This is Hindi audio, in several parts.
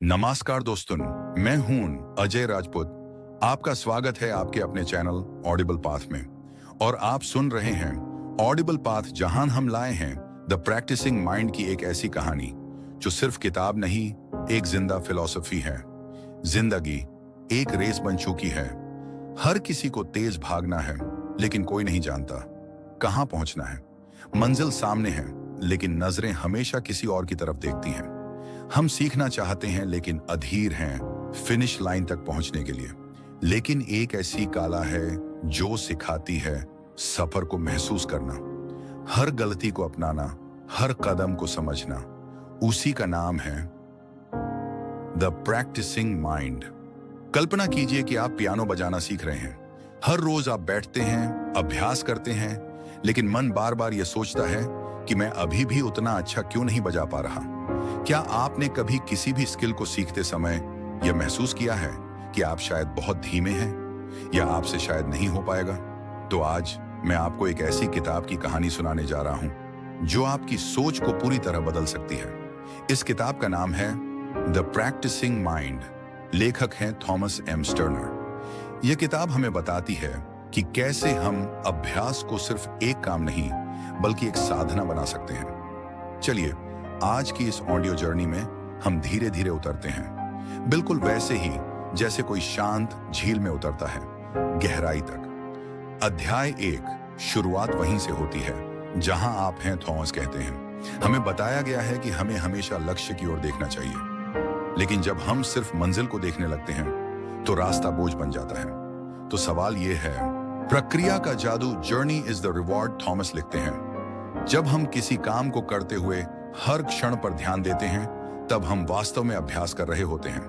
नमस्कार दोस्तों, मैं हूं अजय राजपूत। आपका स्वागत है आपके अपने चैनल ऑडिबल पाथ में। और आप सुन रहे हैं ऑडिबल पाथ, जहां हम लाए हैं द प्रैक्टिसिंग माइंड की एक ऐसी कहानी जो सिर्फ किताब नहीं, एक जिंदा फिलॉसफी है। जिंदगी एक रेस बन चुकी है। हर किसी को तेज भागना है, लेकिन कोई नहीं जानता कहां पहुंचना है। मंजिल सामने है, लेकिन नजरें हमेशा किसी और की तरफ देखती हैं। हम सीखना चाहते हैं, लेकिन अधीर हैं फिनिश लाइन तक पहुंचने के लिए। लेकिन एक ऐसी कला है जो सिखाती है सफर को महसूस करना, हर गलती को अपनाना, हर कदम को समझना। उसी का नाम है द प्रैक्टिसिंग माइंड। कल्पना कीजिए कि आप पियानो बजाना सीख रहे हैं। हर रोज आप बैठते हैं, अभ्यास करते हैं, लेकिन मन बार बार यह सोचता है कि मैं अभी भी उतना अच्छा क्यों नहीं बजा पा रहा। क्या आपने कभी किसी भी स्किल को सीखते समय यह महसूस किया है कि आप शायद बहुत धीमे हैं, या आपसे शायद नहीं हो पाएगा? तो आज मैं आपको एक ऐसी किताब की कहानी सुनाने जा रहा हूं जो आपकी सोच को पूरी तरह बदल सकती है। इस किताब का नाम है द प्रैक्टिसिंग माइंड। लेखक हैं थॉमस एम स्टर्नर। यह किताब हमें बताती है कि कैसे हम अभ्यास को सिर्फ एक काम नहीं, बल्कि एक साधना बना सकते हैं। चलिए, आज की इस ऑडियो जर्नी में हम धीरे धीरे उतरते हैं, बिल्कुल वैसे ही जैसे कोई शांत झील में उतरता है, गहराई तक। अध्याय 1, शुरुआत वहीं से होती है जहां आप हैं, थॉमस कहते हैं। हमें बताया गया है कि हमें हमेशा लक्ष्य की ओर देखना चाहिए, लेकिन जब हम सिर्फ मंजिल को देखने लगते हैं तो रास्ता बोझ बन जाता है। तो सवाल यह है, प्रक्रिया का जादू, journey is the reward, Thomas लिखते हैं। जब हम किसी काम को करते हुए हर क्षण पर ध्यान देते हैं, तब हम वास्तव में अभ्यास कर रहे होते हैं।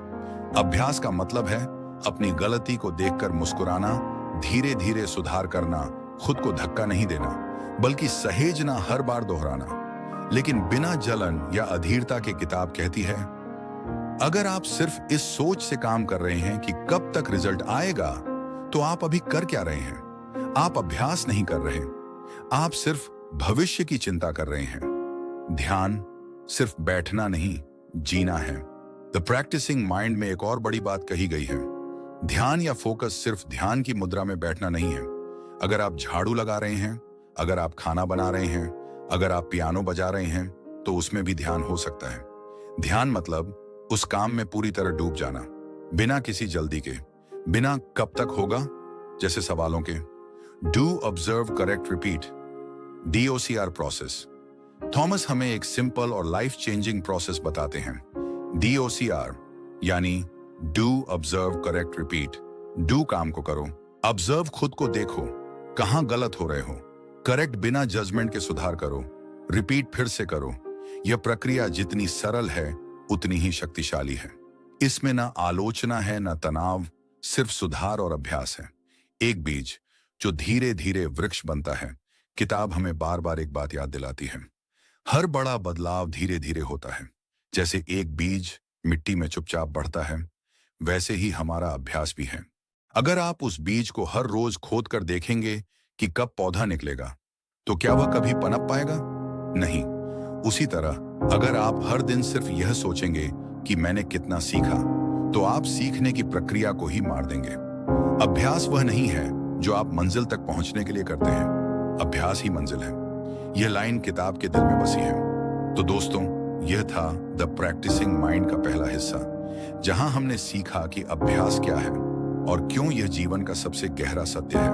अभ्यास का मतलब है अपनी गलती को देखकर मुस्कुराना, धीरे धीरे सुधार करना, खुद को धक्का नहीं देना, बल्कि सहेजना, हर बार दोहराना, लेकिन बिना जलन या अधीरता के। किताब कहती है, अगर आप सिर्फ इस सोच से काम कर रहे हैं कि कब तक रिजल्ट आएगा, तो आप अभी कर क्या रहे हैं? आप अभ्यास नहीं कर रहे, आप सिर्फ भविष्य की चिंता कर रहे हैं। ध्यान सिर्फ बैठना नहीं, जीना है। द प्रैक्टिसिंग माइंड में एक और बड़ी बात कही गई है। ध्यान या फोकस सिर्फ ध्यान की मुद्रा में बैठना नहीं है। अगर आप झाड़ू लगा रहे हैं, अगर आप खाना बना रहे हैं, अगर आप पियानो बजा रहे हैं, तो उसमें भी ध्यान हो सकता है। ध्यान मतलब उस काम में पूरी तरह डूब जाना, बिना किसी जल्दी के, बिना कब तक होगा जैसे सवालों के। Do, observe, correct, repeat, DOCR process. Thomas हमें एक सिंपल और लाइफ चेंजिंग प्रोसेस बताते हैं। DOCR यानी do, observe, correct, repeat. Do, काम को करो। ऑब्जर्व, खुद को देखो, कहां गलत हो रहे हो। करेक्ट, बिना जजमेंट के सुधार करो। रिपीट, फिर से करो। यह प्रक्रिया जितनी सरल है उतनी ही शक्तिशाली है। इसमें ना आलोचना है, ना तनाव, सिर्फ सुधार और अभ्यास है। एक बीज जो धीरे धीरे वृक्ष बनता है। किताब हमें बार बार एक बात याद दिलाती है, हर बड़ा बदलाव धीरे धीरे होता है। जैसे एक बीज मिट्टी में चुपचाप बढ़ता है, वैसे ही हमारा अभ्यास भी है। अगर आप उस बीज को हर रोज खोद कर देखेंगे कि कब पौधा निकलेगा, तो क्या वह कभी पनप पाएगा? नहीं। उसी तरह अगर आप हर दिन सिर्फ यह सोचेंगे कि मैंने कितना सीखा, तो आप सीखने की प्रक्रिया को ही मार देंगे। अभ्यास वह नहीं है जो आप मंजिल तक पहुंचने के लिए करते हैं, अभ्यास ही मंजिल है। यह लाइन किताब के दिल में बसी है। तो दोस्तों, यह था द प्रैक्टिसिंग माइंड का पहला हिस्सा, जहां हमने सीखा कि अभ्यास क्या है और क्यों यह जीवन का सबसे गहरा सत्य है।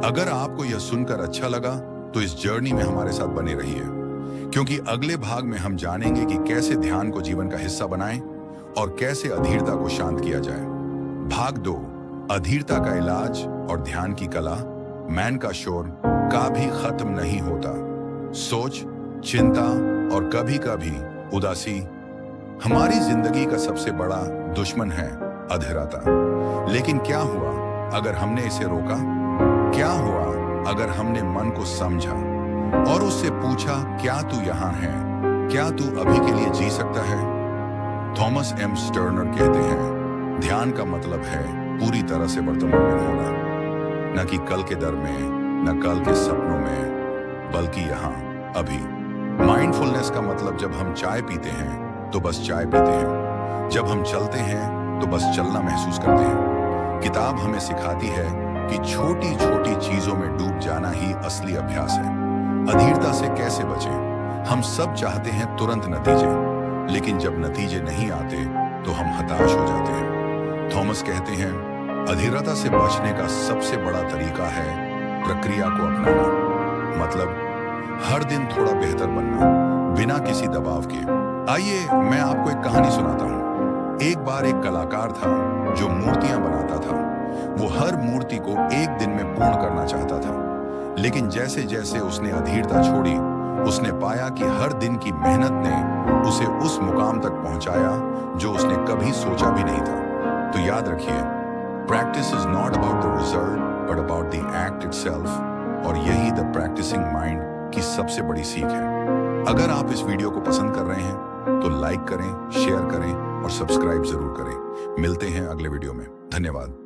अगर आपको यह सुनकर अच्छा लगा, तो इस जर्नी में हमारे साथ बने रहिए, क्योंकि अगले भाग में हम जानेंगे कि कैसे ध्यान को जीवन का हिस्सा बनाएं और कैसे अधीरता को शांत किया जाए। भाग 2, अधीरता का इलाज और ध्यान की कला। मैन का शोर का भी खत्म नहीं होता। सोच, चिंता और कभी कभी उदासी हमारी जिंदगी का सबसे बड़ा दुश्मन है, अधीरता। लेकिन क्या हुआ अगर हमने इसे रोका? क्या हुआ अगर हमने मन को समझा और उससे पूछा, क्या तू यहाँ है? क्या तू अभी के लिए जी सकता है? थॉमस एम स्टर्नर कहते हैं, ध्यान का मतलब है पूरी तरह से वर्तमान में होना, न कि कल के डर में, न कल के सपनों में, बल्कि यहाँ, अभी। माइंडफुलनेस का मतलब जब हम चाय पीते हैं तो बस चाय पीते हैं, जब हम चलते हैं तो बस चलना महसूस करते हैं। किताब हमें सिखाती है कि छोटी छोटी चीजों में डूब जाना ही असली अभ्यास है। अधीरता से कैसे बचें? हम सब चाहते हैं तुरंत नतीजे, लेकिन जब नतीजे नहीं आते तो हम हताश हो जाते हैं। थॉमस कहते हैं, अधीरता से बचने का सबसे बड़ा तरीका है प्रक्रिया को अपनाना। मतलब हर दिन थोड़ा बेहतर बनना, बिना किसी दबाव के। आइए मैं आपको एक कहानी सुनाता हूँ। एक बार एक कलाकार था जो मूर्तियां बनाता था। वो हर मूर्ति को एक दिन में पूर्ण करना चाहता था, लेकिन जैसे जैसे उसने अधीरता छोड़ी, उसने पाया कि हर दिन की मेहनत ने उसे उस मुकाम तक पहुंचाया जो उसने कभी सोचा भी नहीं था। तो याद रखिए, practice is not about the result but about the act itself. और यही द प्रैक्टिसिंग माइंड की सबसे बड़ी सीख है। अगर आप इस वीडियो को पसंद कर रहे हैं तो लाइक करें, शेयर करें और सब्सक्राइब जरूर करें। मिलते हैं अगले वीडियो में। धन्यवाद।